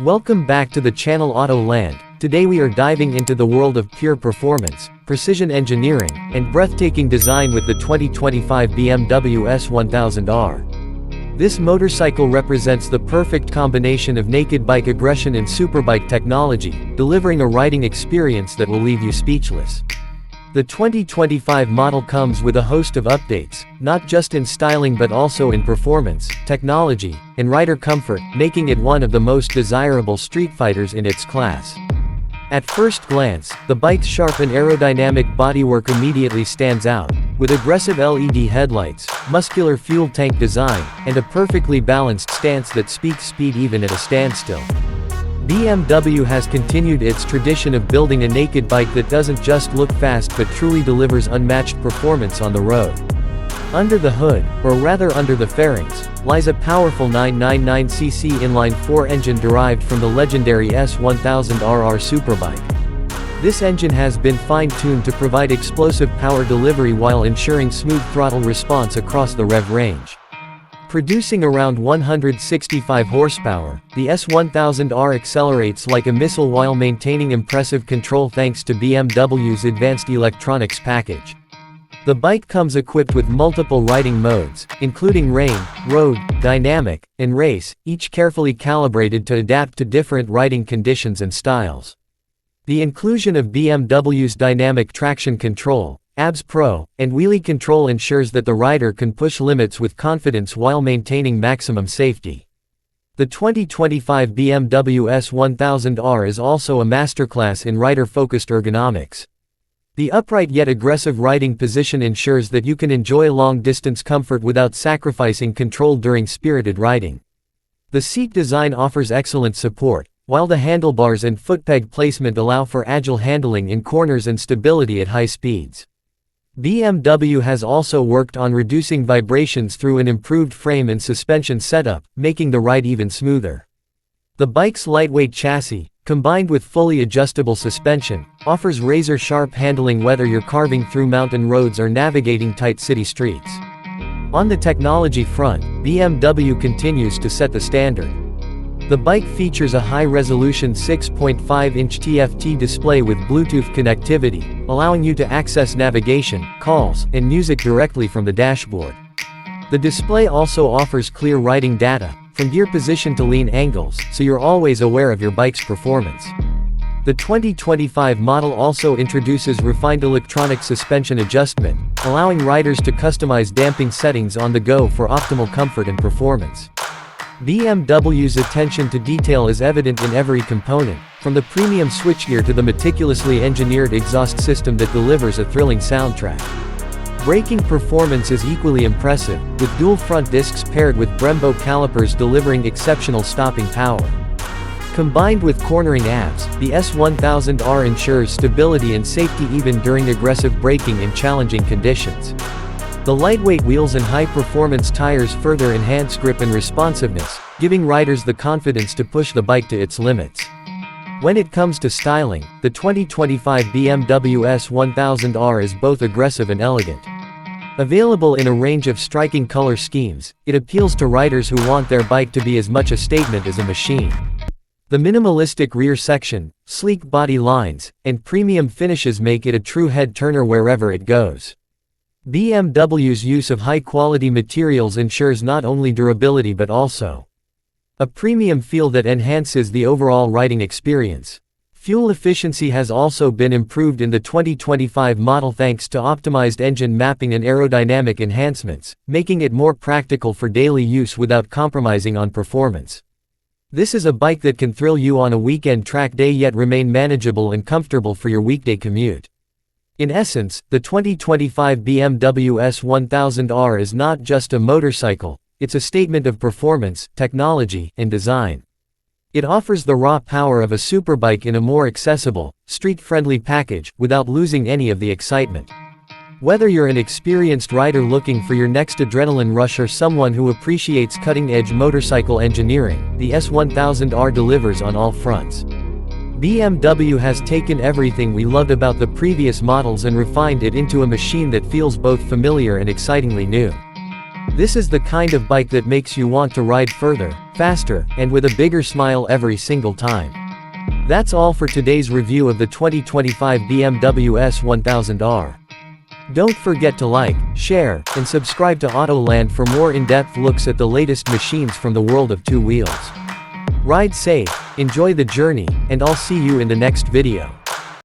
Welcome back to the channel Auto Land. Today we are diving into the world of pure performance, precision engineering, and breathtaking design with the 2025 BMW S1000R. This motorcycle represents the perfect combination of naked bike aggression and superbike technology, delivering a riding experience that will leave you speechless. The 2025 model comes with a host of updates, not just in styling but also in performance, technology, and rider comfort, making it one of the most desirable street fighters in its class. At first glance, the bike's sharp and aerodynamic bodywork immediately stands out, with aggressive LED headlights, muscular fuel tank design, and a perfectly balanced stance that speaks speed even at a standstill. BMW has continued its tradition of building a naked bike that doesn't just look fast but truly delivers unmatched performance on the road. Under the hood, or rather under the fairings, lies a powerful 999cc inline-4 engine derived from the legendary S1000RR superbike. This engine has been fine-tuned to provide explosive power delivery while ensuring smooth throttle response across the rev range. Producing around 165 horsepower, the S1000R accelerates like a missile while maintaining impressive control thanks to BMW's advanced electronics package. The bike comes equipped with multiple riding modes, including rain, road, dynamic, and race, each carefully calibrated to adapt to different riding conditions and styles. The inclusion of BMW's dynamic traction control, ABS Pro, and wheelie control ensures that the rider can push limits with confidence while maintaining maximum safety. The 2025 BMW S1000R is also a masterclass in rider-focused ergonomics. The upright yet aggressive riding position ensures that you can enjoy long-distance comfort without sacrificing control during spirited riding. The seat design offers excellent support, while the handlebars and footpeg placement allow for agile handling in corners and stability at high speeds. BMW has also worked on reducing vibrations through an improved frame and suspension setup, making the ride even smoother. The bike's lightweight chassis, combined with fully adjustable suspension, offers razor-sharp handling whether you're carving through mountain roads or navigating tight city streets. On the technology front, BMW continues to set the standard. The bike features a high-resolution 6.5-inch TFT display with Bluetooth connectivity, allowing you to access navigation, calls, and music directly from the dashboard. The display also offers clear riding data, from gear position to lean angles, so you're always aware of your bike's performance. The 2025 model also introduces refined electronic suspension adjustment, allowing riders to customize damping settings on the go for optimal comfort and performance. BMW's attention to detail is evident in every component, from the premium switchgear to the meticulously engineered exhaust system that delivers a thrilling soundtrack. Braking performance is equally impressive, with dual front discs paired with Brembo calipers delivering exceptional stopping power. Combined with cornering ABS, the S1000R ensures stability and safety even during aggressive braking in challenging conditions. The lightweight wheels and high-performance tires further enhance grip and responsiveness, giving riders the confidence to push the bike to its limits. When it comes to styling, the 2025 BMW S1000R is both aggressive and elegant. Available in a range of striking color schemes, it appeals to riders who want their bike to be as much a statement as a machine. The minimalistic rear section, sleek body lines, and premium finishes make it a true head-turner wherever it goes. BMW's use of high-quality materials ensures not only durability but also a premium feel that enhances the overall riding experience. Fuel efficiency has also been improved in the 2025 model thanks to optimized engine mapping and aerodynamic enhancements, making it more practical for daily use without compromising on performance. This is a bike that can thrill you on a weekend track day yet remain manageable and comfortable for your weekday commute. In essence, the 2025 BMW S1000R is not just a motorcycle, it's a statement of performance, technology, and design. It offers the raw power of a superbike in a more accessible, street-friendly package, without losing any of the excitement. Whether you're an experienced rider looking for your next adrenaline rush or someone who appreciates cutting-edge motorcycle engineering, the S1000R delivers on all fronts. BMW has taken everything we loved about the previous models and refined it into a machine that feels both familiar and excitingly new. This is the kind of bike that makes you want to ride further, faster, and with a bigger smile every single time. That's all for today's review of the 2025 BMW S1000R. Don't forget to like, share, and subscribe to Autoland for more in-depth looks at the latest machines from the world of two wheels. Ride safe, enjoy the journey, and I'll see you in the next video.